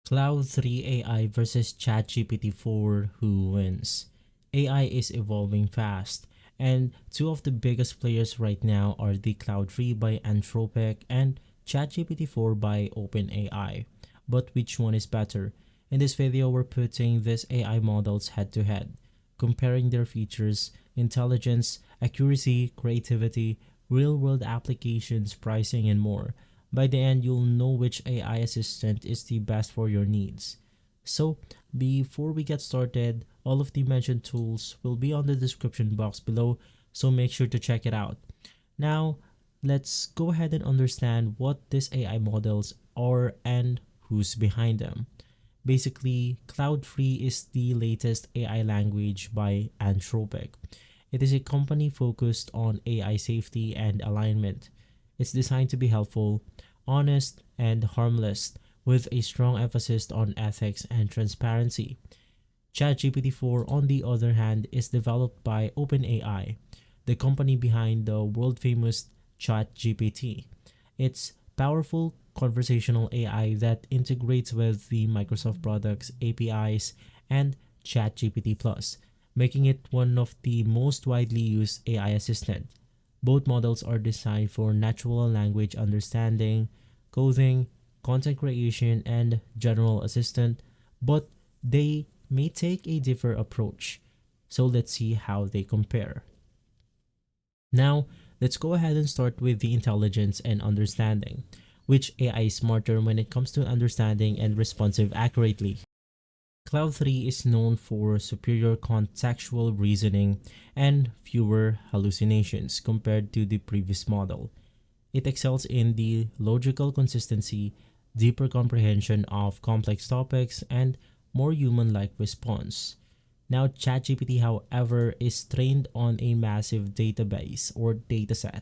Cloud 3 AI versus ChatGPT-4, who wins? AI is evolving fast, and two of the biggest players right now are the Cloud 3 by Anthropic and ChatGPT-4 by OpenAI. But which one is better? In this video, we're putting these AI models head to head, comparing their features, intelligence, accuracy, creativity, real-world applications, pricing, and more. By the end, you'll know which AI assistant is the best for your needs. So, before we get started, all of the mentioned tools will be on the description box below, so make sure to check it out. Now, let's go ahead and understand what these AI models are and who's behind them. Basically, Cloud 3 is the latest AI language by Anthropic. It is a company focused on AI safety and alignment. It's designed to be helpful, honest, and harmless, with a strong emphasis on ethics and transparency. ChatGPT-4, on the other hand, is developed by OpenAI, the company behind the world-famous ChatGPT. It's powerful conversational AI that integrates with the Microsoft products, APIs, and ChatGPT Plus, making it one of the most widely used AI assistants. Both models are designed for natural language understanding, coding, content creation, and general assistant, but they may take a different approach. So let's see how they compare. Now, let's go ahead and start with the intelligence and understanding. Which AI is smarter when it comes to understanding and responsive accurately? Cloud 3 is known for superior contextual reasoning and fewer hallucinations compared to the previous model. It excels in the logical consistency, deeper comprehension of complex topics, and more human-like response. Now, ChatGPT, however, is trained on a massive database or dataset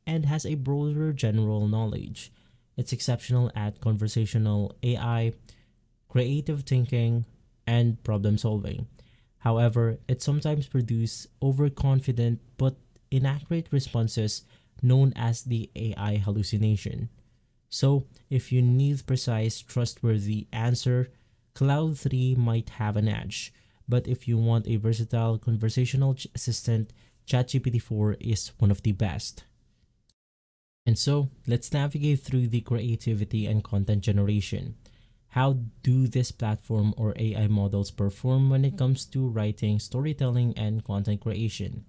and has a broader general knowledge. It's exceptional at conversational AI, creative thinking, and problem solving. However, it sometimes produces overconfident but inaccurate responses known as the AI hallucination. So, if you need precise, trustworthy answer, Cloud 3 might have an edge. But if you want a versatile conversational assistant, ChatGPT 4 is one of the best. And so, let's navigate through the creativity and content generation. How do this platform or AI models perform when it comes to writing, storytelling, and content creation?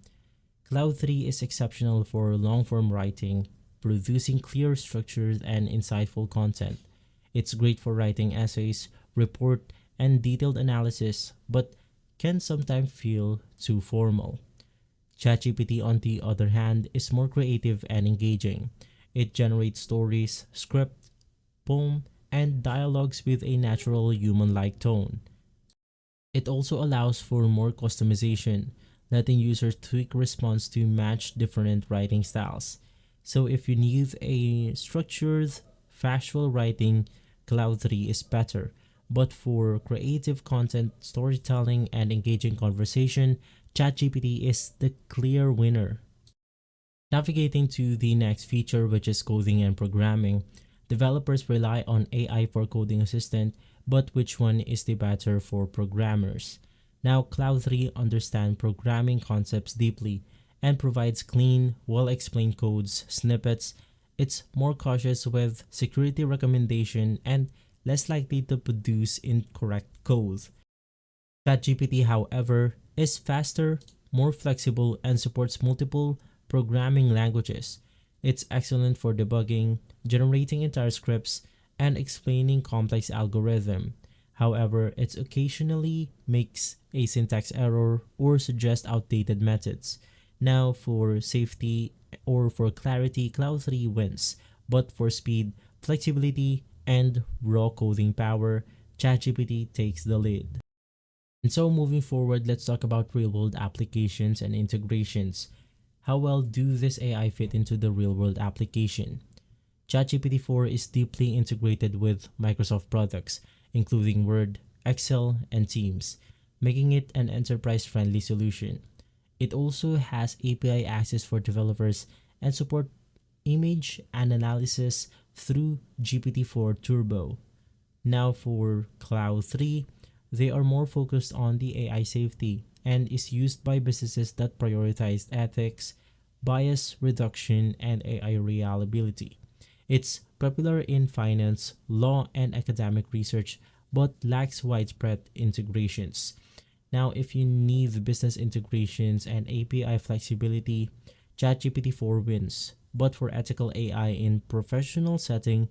Cloud 3 is exceptional for long-form writing, producing clear structures and insightful content. It's great for writing essays, report, and detailed analysis, but can sometimes feel too formal. ChatGPT, on the other hand, is more creative and engaging. It generates stories, script, poem, and dialogues with a natural human-like tone. It also allows for more customization, letting users tweak response to match different writing styles. So if you need a structured, factual writing, Cloud 3 is better. But for creative content, storytelling, and engaging conversation, ChatGPT is the clear winner. Navigating to the next feature, which is coding and programming. Developers rely on AI for coding assistant, but which one is the better for programmers? Now, Cloud 3 understands programming concepts deeply and provides clean, well-explained codes, snippets. It's more cautious with security recommendation and less likely to produce incorrect code. ChatGPT, however, is faster, more flexible, and supports multiple programming languages. It's excellent for debugging, generating entire scripts, and explaining complex algorithm. However, it occasionally makes a syntax error or suggests outdated methods. Now, for safety or for clarity, Cloud 3 wins, but for speed, flexibility, and raw coding power, ChatGPT takes the lead. And so moving forward, let's talk about real-world applications and integrations. How well do this AI fit into the real-world application? ChatGPT 4 is deeply integrated with Microsoft products, including Word, Excel, and Teams, making it an enterprise-friendly solution. It also has API access for developers and support image analysis through GPT-4 Turbo. Now for Cloud 3, they are more focused on the AI safety and is used by businesses that prioritize ethics, bias reduction, and AI reliability. It's popular in finance, law, and academic research, but lacks widespread integrations. Now, if you need business integrations and API flexibility, ChatGPT-4 wins. But for ethical AI in professional setting,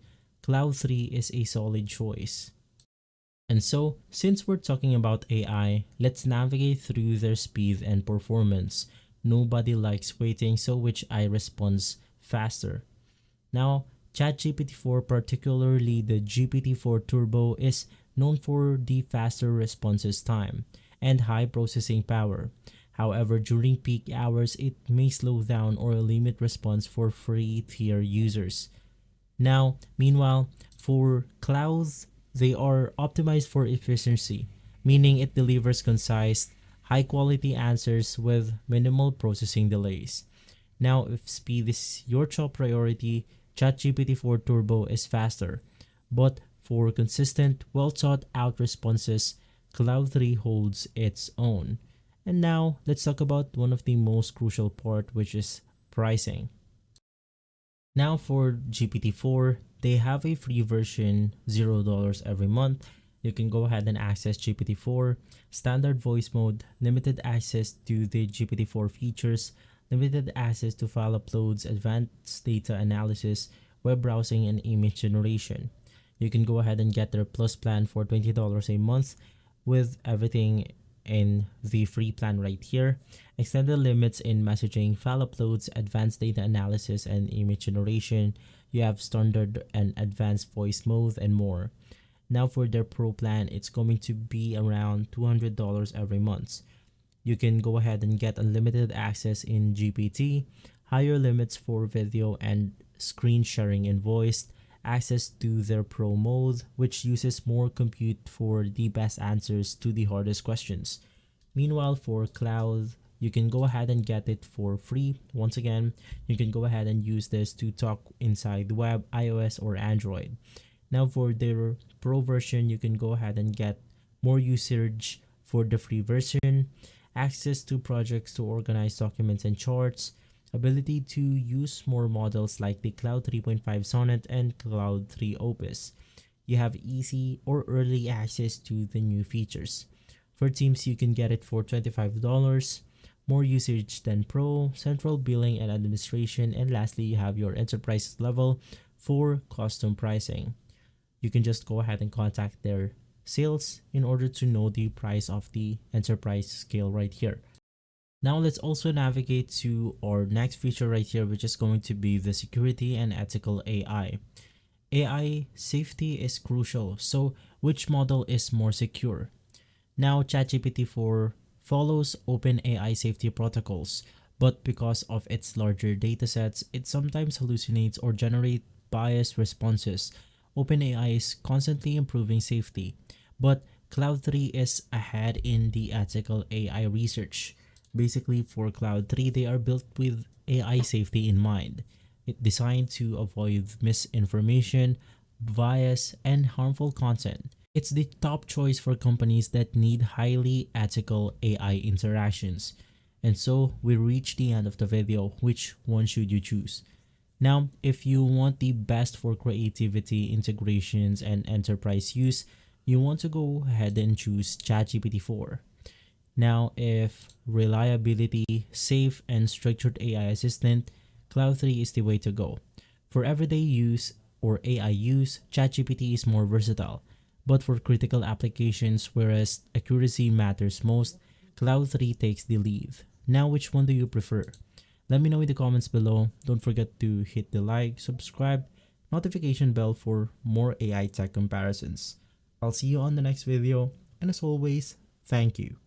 Cloud 3 is a solid choice. And so, since we're talking about AI, let's navigate through their speed and performance. Nobody likes waiting, so which I responds faster. Now, ChatGPT-4, particularly the GPT-4 Turbo, is known for the faster responses time and high processing power. However, during peak hours, it may slow down or limit response for free tier users. Now, meanwhile, for clouds, they are optimized for efficiency, meaning it delivers concise, high quality answers with minimal processing delays. Now, if speed is your top priority, ChatGPT-4 Turbo is faster. But for consistent, well thought out responses, Cloud 3 holds its own. And now, let's talk about one of the most crucial part, which is pricing. Now for GPT-4, they have a free version, $0 every month. You can go ahead and access GPT-4, standard voice mode, limited access to the GPT-4 features, limited access to file uploads, advanced data analysis, web browsing, and image generation. You can go ahead and get their plus plan for $20 a month with everything in the free plan right here. Extended limits in messaging, file uploads, advanced data analysis, and image generation. You have standard and advanced voice mode and more. Now for their pro plan, it's going to be around $200 every month. You can go ahead and get unlimited access in GPT, higher limits for video and screen sharing and voice, access to their pro mode, which uses more compute for the best answers to the hardest questions. Meanwhile, for cloud, you can go ahead and get it for free. Once again, you can go ahead and use this to talk inside the web, iOS or Android. Now for their pro version, you can go ahead and get more usage for the free version, access to projects to organize documents and charts, ability to use more models like the Cloud 3.5 Sonnet and Cloud 3 Opus. You have easy or early access to the new features. For teams, you can get it for $25, more usage than Pro, central billing and administration, and lastly, you have your enterprise level for custom pricing. You can just go ahead and contact their sales in order to know the price of the enterprise scale right here. Now let's also navigate to our next feature right here, which is going to be the security and ethical AI. AI safety is crucial, so which model is more secure? Now ChatGPT-4 follows OpenAI safety protocols, but because of its larger datasets, it sometimes hallucinates or generates biased responses. OpenAI is constantly improving safety, but Cloud 3 is ahead in the ethical AI research. Basically, for Cloud 3, they are built with AI safety in mind. It's designed to avoid misinformation, bias, and harmful content. It's the top choice for companies that need highly ethical AI interactions. And so, we reach the end of the video. Which one should you choose? Now, if you want the best for creativity, integrations, and enterprise use, you want to go ahead and choose ChatGPT-4. Now, if reliability, safe, and structured AI assistant, Cloud 3 is the way to go. For everyday use or AI use, ChatGPT is more versatile. But for critical applications, whereas accuracy matters most, Cloud 3 takes the lead. Now, which one do you prefer? Let me know in the comments below. Don't forget to hit the like, subscribe, notification bell for more AI tech comparisons. I'll see you on the next video, and as always, thank you.